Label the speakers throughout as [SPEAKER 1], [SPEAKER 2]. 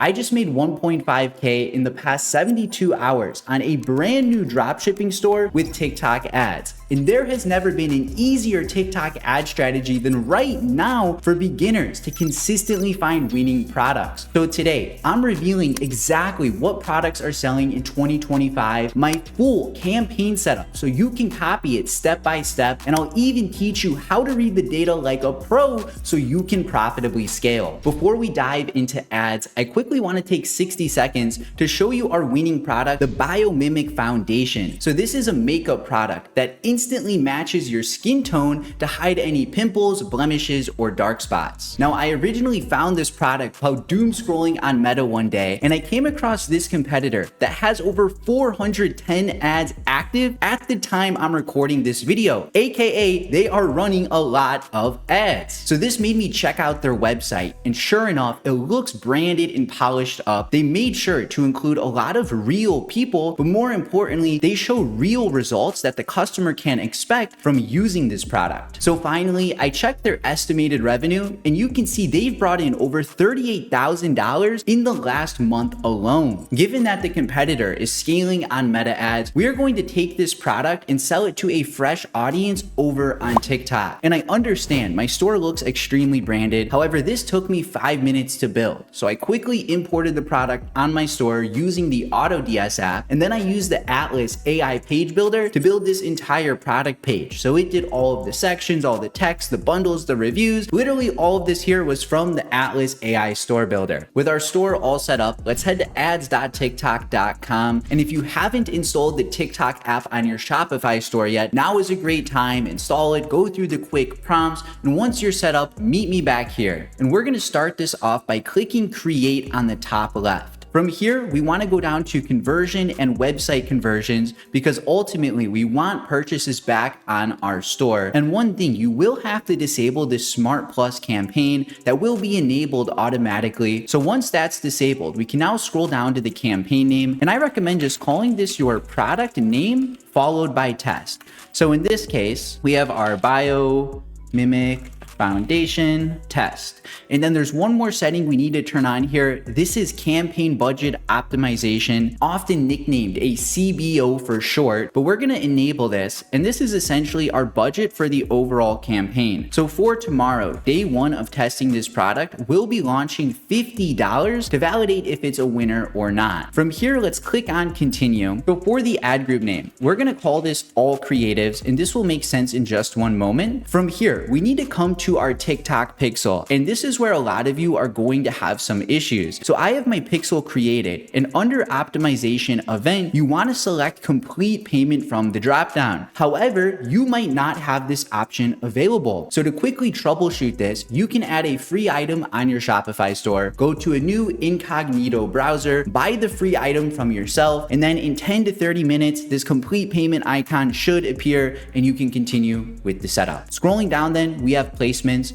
[SPEAKER 1] I just made 1.5K in the past 72 hours on a brand new dropshipping store with TikTok ads. And there has never been an easier TikTok ad strategy than right now for beginners to consistently find winning products. So today, I'm revealing exactly what products are selling in 2025, my full campaign setup so you can copy it step by step, and I'll even teach you how to read the data like a pro so you can profitably scale. Before we dive into ads, I quickly want to take 60 seconds to show you our winning product, the Biomimic Foundation. So this is a makeup product that instantly matches your skin tone to hide any pimples, blemishes, or dark spots. Now, I originally found this product while doom scrolling on Meta one day, and I came across this competitor that has over 410 ads active at the time I'm recording this video, aka they are running a lot of ads. So this made me check out their website, and sure enough, it looks branded and polished up. They made sure to include a lot of real people, but more importantly, they show real results that the customer can expect from using this product. So finally, I checked their estimated revenue, and you can see they've brought in over $38,000 in the last month alone. Given that the competitor is scaling on Meta ads, we are going to take this product and sell it to a fresh audience over on TikTok. And I understand my store looks extremely branded. However, this took me 5 minutes to build. So I quickly imported the product on my store using the AutoDS app, and then I used the Atlas AI page builder to build this entire product page. So it did all of the sections, all the text, the bundles, the reviews. Literally all of this here was from the Atlas AI store builder. With our store all set up, let's head to ads.tiktok.com. And if you haven't installed the TikTok app on your Shopify store yet, now is a great time. Install it, go through the quick prompts, and once you're set up, meet me back here. And we're gonna start this off by clicking create on the top left. From here, we want to go down to conversion and website conversions because ultimately we want purchases back on our store. And one thing, you will have to disable this Smart Plus campaign that will be enabled automatically. So once that's disabled, we can now scroll down to the campaign name, and I recommend just calling this your product name followed by test. So in this case, we have our Biomimic Foundation test. And then there's one more setting we need to turn on here. This is campaign budget optimization, often nicknamed a CBO for short, but we're going to enable this. And this is essentially our budget for the overall campaign. So for tomorrow, day one of testing this product, we'll be launching $50 to validate if it's a winner or not. From here, let's click on continue. Before the ad group name, we're going to call this all creatives, and this will make sense in just one moment. From here, we need to come to our TikTok pixel, and this is where a lot of you are going to have some issues. So I have my pixel created, and under optimization event, you want to select complete payment from the dropdown. However, you might not have this option available. So to quickly troubleshoot this, you can add a free item on your Shopify store, go to a new incognito browser, buy the free item from yourself, and then in 10 to 30 minutes, this complete payment icon should appear and you can continue with the setup. Scrolling down then, we have placements.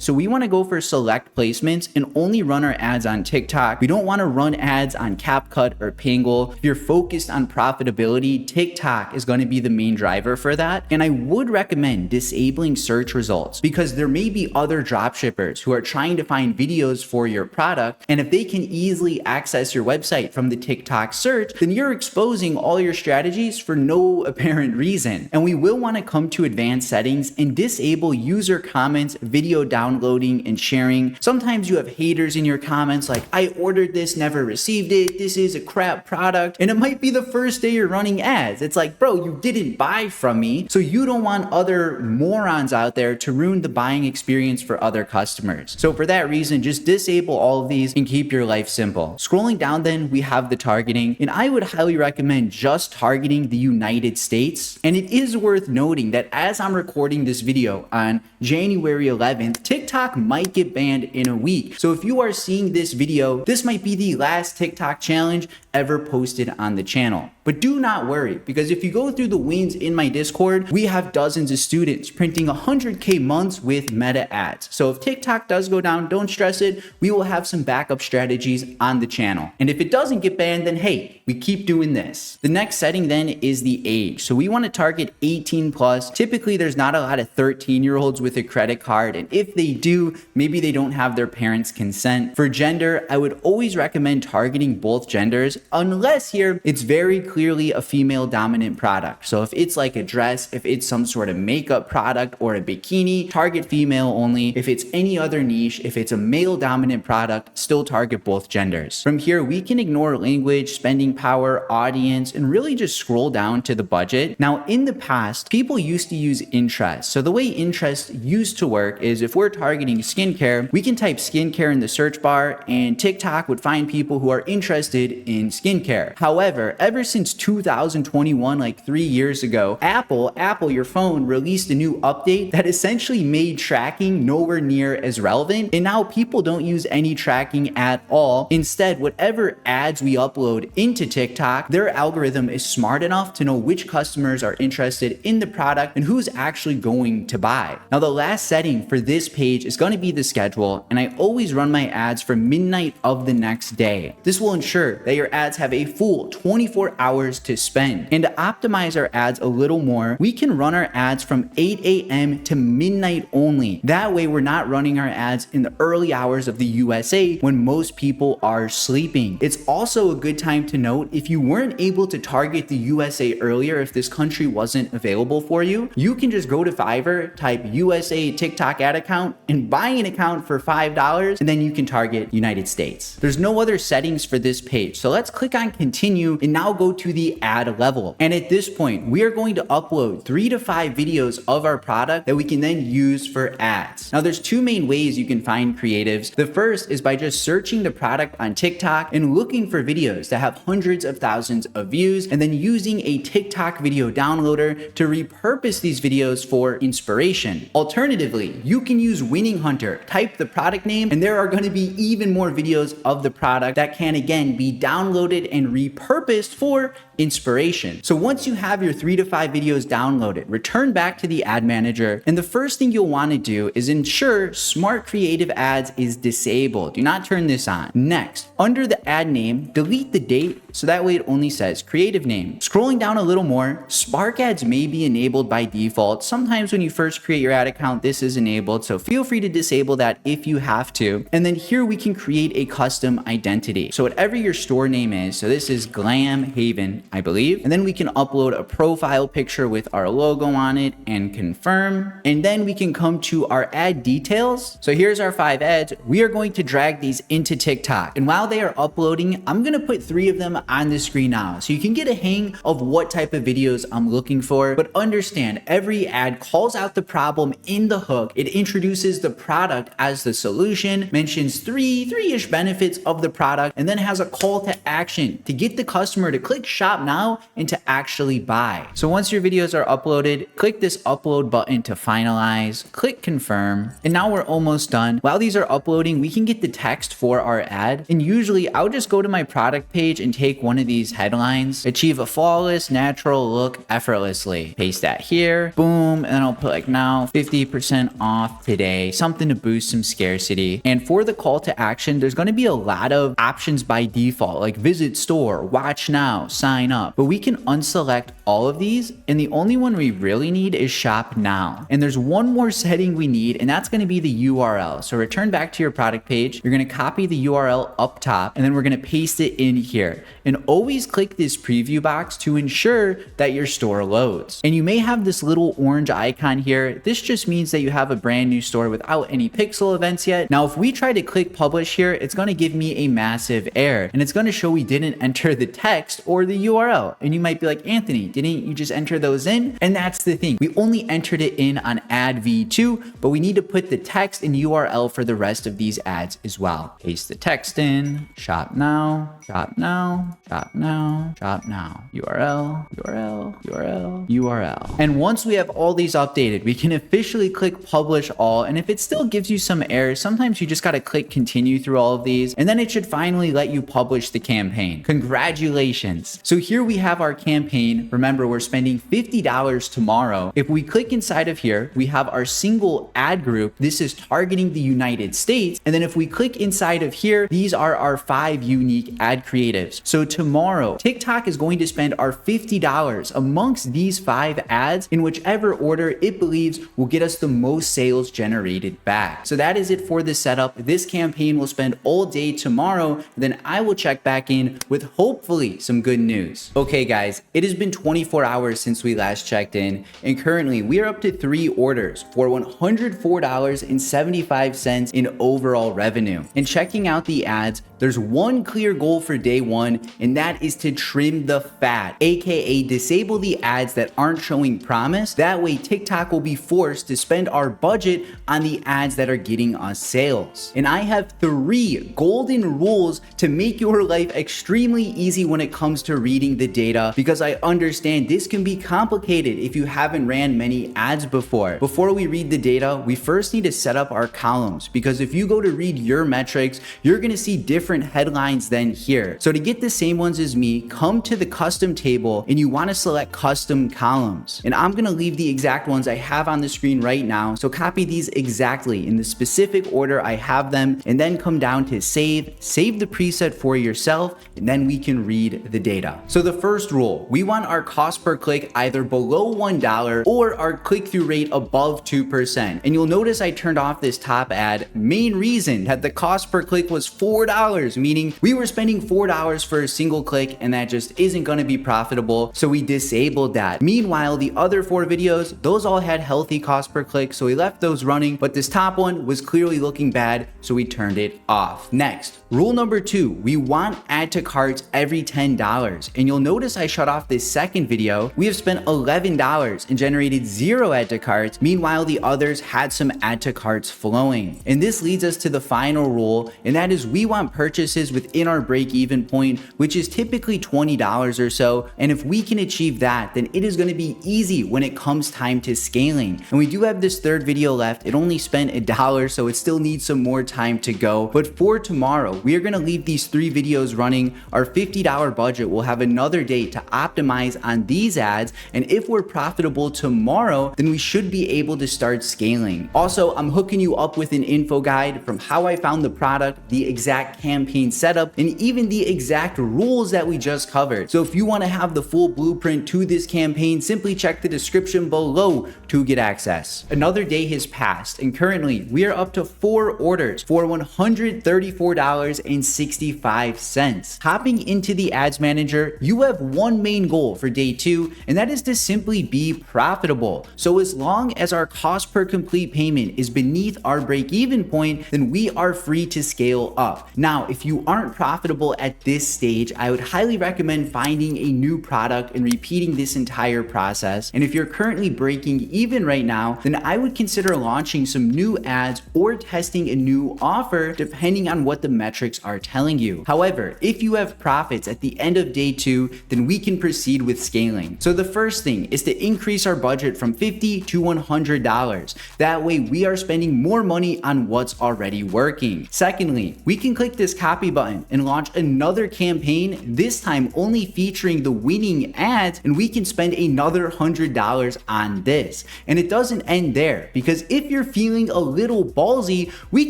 [SPEAKER 1] So we want to go for select placements and only run our ads on TikTok. We don't want to run ads on CapCut or Pangle. If you're focused on profitability, TikTok is going to be the main driver for that. And I would recommend disabling search results because there may be other dropshippers who are trying to find videos for your product. And if they can easily access your website from the TikTok search, then you're exposing all your strategies for no apparent reason. And we will want to come to advanced settings and disable user comments, video downloading and sharing. Sometimes you have haters in your comments like, I ordered this, never received it, this is a crap product, and it might be the first day you're running ads. It's like, bro, you didn't buy from me, so you don't want other morons out there to ruin the buying experience for other customers. So for that reason, just disable all of these and keep your life simple. Scrolling down then, we have the targeting, and I would highly recommend just targeting the United States. And it is worth noting that as I'm recording this video on January 11th, TikTok might get banned in a week. So if you are seeing this video, this might be the last TikTok challenge ever posted on the channel. But do not worry, because if you go through the wins in my Discord, we have dozens of students printing 100K months with meta ads. So if TikTok does go down, don't stress it. We will have some backup strategies on the channel. And if it doesn't get banned, then hey, we keep doing this. The next setting then is the age. So we want to target 18 plus. Typically, there's not a lot of 13-year-olds with a credit card. And if they do, maybe they don't have their parents' consent. For gender, I would always recommend targeting both genders, unless here it's very clearly a female dominant product. So if it's like a dress, if it's some sort of makeup product or a bikini, target female only. If it's any other niche, if it's a male dominant product, still target both genders. From here, we can ignore language, spending power, audience, and really just scroll down to the budget. Now, in the past, people used to use interest. So the way interest used to work is if we're targeting skincare, we can type skincare in the search bar and TikTok would find people who are interested in skincare. However, ever since 2021, like 3 years ago, Apple, your phone, released a new update that essentially made tracking nowhere near as relevant. And now people don't use any tracking at all. Instead, whatever ads we upload into TikTok, their algorithm is smart enough to know which customers are interested in the product and who's actually going to buy. Now, the last setting for this page is going to be the schedule, and I always run my ads from midnight of the next day. This will ensure that your ads have a full 24 hours to spend. And to optimize our ads a little more, we can run our ads from 8 a.m. to midnight only. That way, we're not running our ads in the early hours of the USA when most people are sleeping. It's also a good time to note, if you weren't able to target the USA earlier, if this country wasn't available for you, you can just go to Fiverr, type USA TikTok ad account, and buy an account for $5, and then you can target United States. There's no other settings for this page. So let's click on continue and now go to the ad level. And at this point, we are going to upload 3 to 5 videos of our product that we can then use for ads. Now, there's two main ways you can find creatives. The first is by just searching the product on TikTok and looking for videos that have hundreds of thousands of views, and then using a TikTok video downloader to repurpose these videos for inspiration. Alternatively, you can use Winning Hunter, type the product name, and there are going to be even more videos of the product that can again be downloaded and repurposed for inspiration. So once you have your 3 to 5 videos downloaded, return back to the ad manager, and the first thing you'll want to do is ensure Smart Creative Ads is disabled. Do not turn this on. Next, under the ad name, delete the date so that way it only says creative name. Scrolling down a little more, Spark Ads may be enabled by default. Sometimes when you first create your ad account, this is enabled, so feel free to disable that if you have to. And then here we can create a custom identity. So whatever your store name is, so this is Glam Haven, I believe. And then we can upload a profile picture with our logo on it and confirm. And then we can come to our ad details. So here's our 5 ads. We are going to drag these into TikTok. And while they are uploading, I'm going to put 3 of them on the screen now so you can get a hang of what type of videos I'm looking for. But understand, every ad calls out the problem in the hook. It introduces the product as the solution, mentions three-ish benefits of the product, and then has a call to action to get the customer to click shop now and to actually buy. So once your videos are uploaded, click this upload button to finalize, click confirm, and now we're almost done. While these are uploading, we can get the text for our ad. And usually I'll just go to my product page and take one of these headlines: achieve a flawless, natural look effortlessly. Paste that here, boom, and then I'll put like now 50% off today, something to boost some scarcity. And for the call to action, there's going to be a lot of options by default, like visit store, watch now, sign up. But we can unselect all of these, and the only one we really need is shop now. And there's one more setting we need, and that's going to be the URL. So return back to your product page. You're going to copy the URL up top, and then we're going to paste it in here. And always click this preview box to ensure that your store loads. And you may have this little orange icon here. This just means that you have a brand new store without any pixel events yet. Now, if we try to click publish here, it's going to give me a massive error, and it's going to show we didn't enter the text or the URL. And you might be like, Anthony, didn't you just enter those in? And that's the thing. We only entered it in on ad V2, but we need to put the text and URL for the rest of these ads as well. Paste the text in, shop now, shop now, shop now, shop now, URL, URL, URL, URL. And once we have all these updated, we can officially click publish all. And if it still gives you some errors, sometimes you just got to click continue through all of these, and then it should finally let you publish the campaign. Congratulations. So here we have our campaign. Remember, we're spending $50 tomorrow. If we click inside of here, we have our single ad group. This is targeting the United States. And then if we click inside of here, these are our 5 unique ad creatives. So tomorrow, TikTok is going to spend our $50 amongst these 5 ads in whichever order it believes will get us the most sales generated back. So that is it for the setup. This campaign will spend all day tomorrow, and then I will check back in with hopefully some good news. Okay guys, it has been 24 hours since we last checked in, and currently we are up to 3 orders for $104.75 in overall revenue. And checking out the ads, there's one clear goal for day 1, and that is to trim the fat, aka disable the ads that aren't showing promise. That way TikTok will be forced to spend our budget on the ads that are getting us sales. And I have 3 golden rules to make your life extremely easy when it comes to reading the data, because I understand this can be complicated if you haven't ran many ads before. Before we read the data, we first need to set up our columns, because if you go to read your metrics, you're going to see different headlines than here. So to get the same ones as me, come to the custom table and you want to select custom columns. And I'm going to leave the exact ones I have on the screen right now. So copy these exactly in the specific order I have them, and then come down to save the preset for yourself, and then we can read the data. So the first rule, we want our cost per click either below $1 or our click-through rate above 2%. And you'll notice I turned off this top ad. Main reason that the cost per click was $4, meaning we were spending $4 for a single click, and that just isn't going to be profitable. So we disabled that. Meanwhile, the other 4 videos, those all had healthy cost per click, so we left those running, but this top one was clearly looking bad, so we turned it off. Next, rule number 2, we want add to carts every $10. And you'll notice I shut off this second video. We have spent $11 and generated 0 add to carts. Meanwhile, the others had some add to carts flowing. And this leads us to the final rule, and that is we want purchases within our break-even point, which is typically $20 or so. And if we can achieve that, then it is going to be easy when it comes time to scaling. And we do have this third video left. It only spent $1, so it still needs some more time to go. But for tomorrow, we are going to leave these 3 videos running. Our $50 budget will have another day to optimize on these ads. And if we're profitable tomorrow, then we should be able to start scaling. Also, I'm hooking you up with an info guide from how I found the product, the exact campaign setup, and even the exact rules that we just covered. So if you want to have the full blueprint to this campaign, simply check the description below to get access. Another day has passed, and currently we are up to 4 orders for $134.65. Hopping into the ads manager, you have one main goal for day 2, and that is to simply be profitable. So as long as our cost per complete payment is beneath our break-even point, then we are free to scale up. Now, if you aren't profitable at this stage, I would highly recommend finding a new product and repeating this entire process. And if you're currently breaking even right now, then I would consider launching some new ads or testing a new offer depending on what the metrics are telling you. However, if you have profits at the end of day 2, then we can proceed with scaling. So the first thing is to increase our budget from $50 to $100. That way we are spending more money on what's already working. Secondly, we can click this copy button and launch another campaign, this time only featuring the winning ads, and we can spend another $100 on this. And it doesn't end there, because if you're feeling a little ballsy, we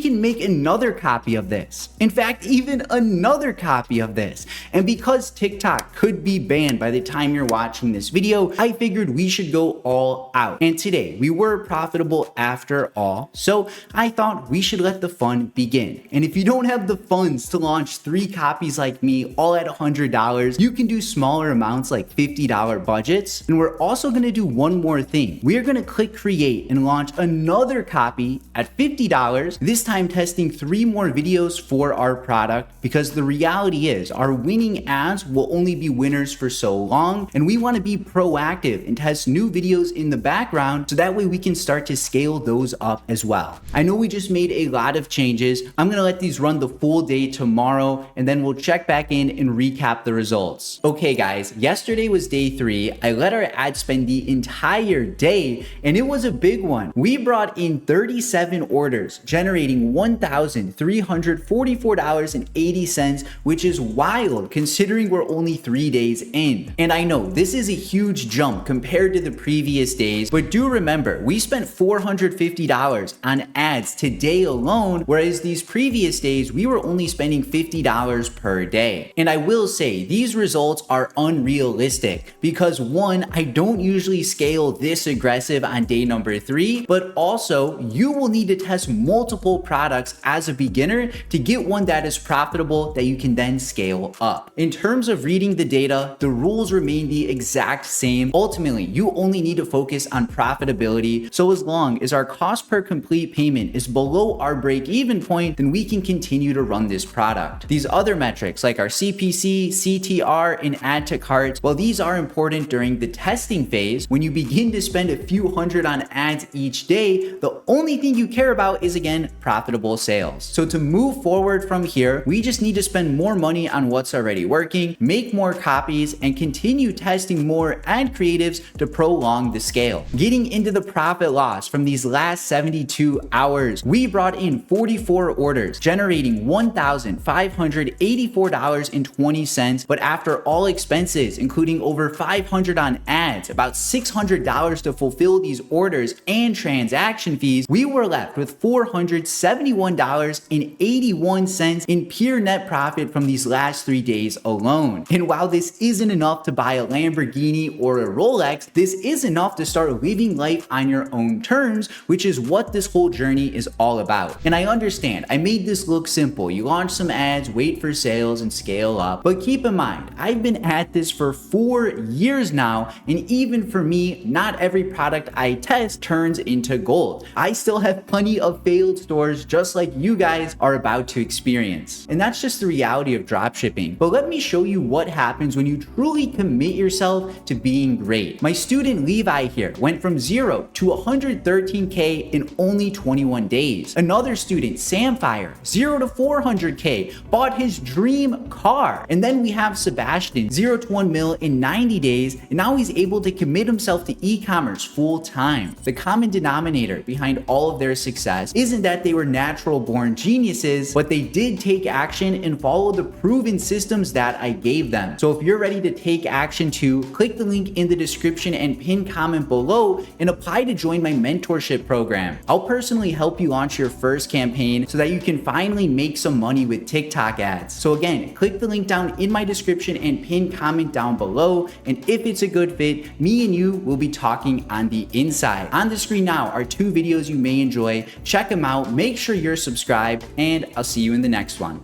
[SPEAKER 1] can make another copy of this. In fact, even another copy of this. And because TikTok could be banned by the time you're watching this video, I figured we should go all out. And today we were profitable after all, so I thought we should let the fun begin. And if you don't have the funds to launch 3 copies like me all at $100, you can do smaller amounts like $50 budgets. And we're also going to do one more thing. We are going to click create and launch another copy at $50, this time testing 3 more videos for our product, because the reality is our winning ads will only only be winners for so long, and we want to be proactive and test new videos in the background so that way we can start to scale those up as well. I know we just made a lot of changes. I'm going to let these run the full day tomorrow, and then we'll check back in and recap the results. Okay guys, yesterday was day 3. I let our ad spend the entire day, and it was a big one. We brought in 37 orders, generating $1,344.80, which is wild considering we're only 3 days in. And I know this is a huge jump compared to the previous days, but do remember, we spent $450 on ads today alone, whereas these previous days, we were only spending $50 per day. And I will say, these results are unrealistic because one, I don't usually scale this aggressive on day number 3, but also you will need to test multiple products as a beginner to get one that is profitable that you can then scale up. In terms of reading the data, the rules remain the exact same. Ultimately, you only need to focus on profitability. So as long as our cost per complete payment is below our break-even point, then we can continue to run this product. These other metrics like our CPC, CTR, and add to cart, well, these are important during the testing phase. When you begin to spend a few hundred on ads each day, the only thing you care about is, again, profitable sales. So to move forward from here, we just need to spend more money on what's already working, make more copies, and continue testing more ad creatives to prolong the scale. Getting into the profit loss from these last 72 hours, we brought in 44 orders, generating $1,584.20, but after all expenses, including over $500 on ads, about $600 to fulfill these orders, and transaction fees, we were left with $471.81 in pure net profit from these last 3 days alone. And while this isn't enough to buy a Lamborghini or a Rolex, this is enough to start living life on your own terms, which is what this whole journey is all about. And I understand, I made this look simple. You launch some ads, wait for sales, and scale up. But keep in mind, I've been at this for 4 years now, and even for me, not every product I test turns into gold. I still have plenty of failed stores just like you guys are about to experience. And that's just the reality of dropshipping. But let me show you what happens when you truly commit yourself to being great. My student Levi here went from 0 to 113K in only 21 days. Another student, Samfire, 0 to 400K, bought his dream car. And then we have Sebastian, 0 to 1 mil in 90 days, and now he's able to commit himself to e-commerce full time. The common denominator behind all of their success isn't that they were natural born geniuses, but they did take action and follow the proven systems that I gave them. So if you're ready to take action too, click the link in the description and pin comment below and apply to join my mentorship program. I'll personally help you launch your first campaign so that you can finally make some money with TikTok ads. So again, click the link down in my description and pin comment down below. And if it's a good fit, me and you will be talking on the inside. On the screen now are 2 videos you may enjoy. Check them out. Make sure you're subscribed, and I'll see you in the next one.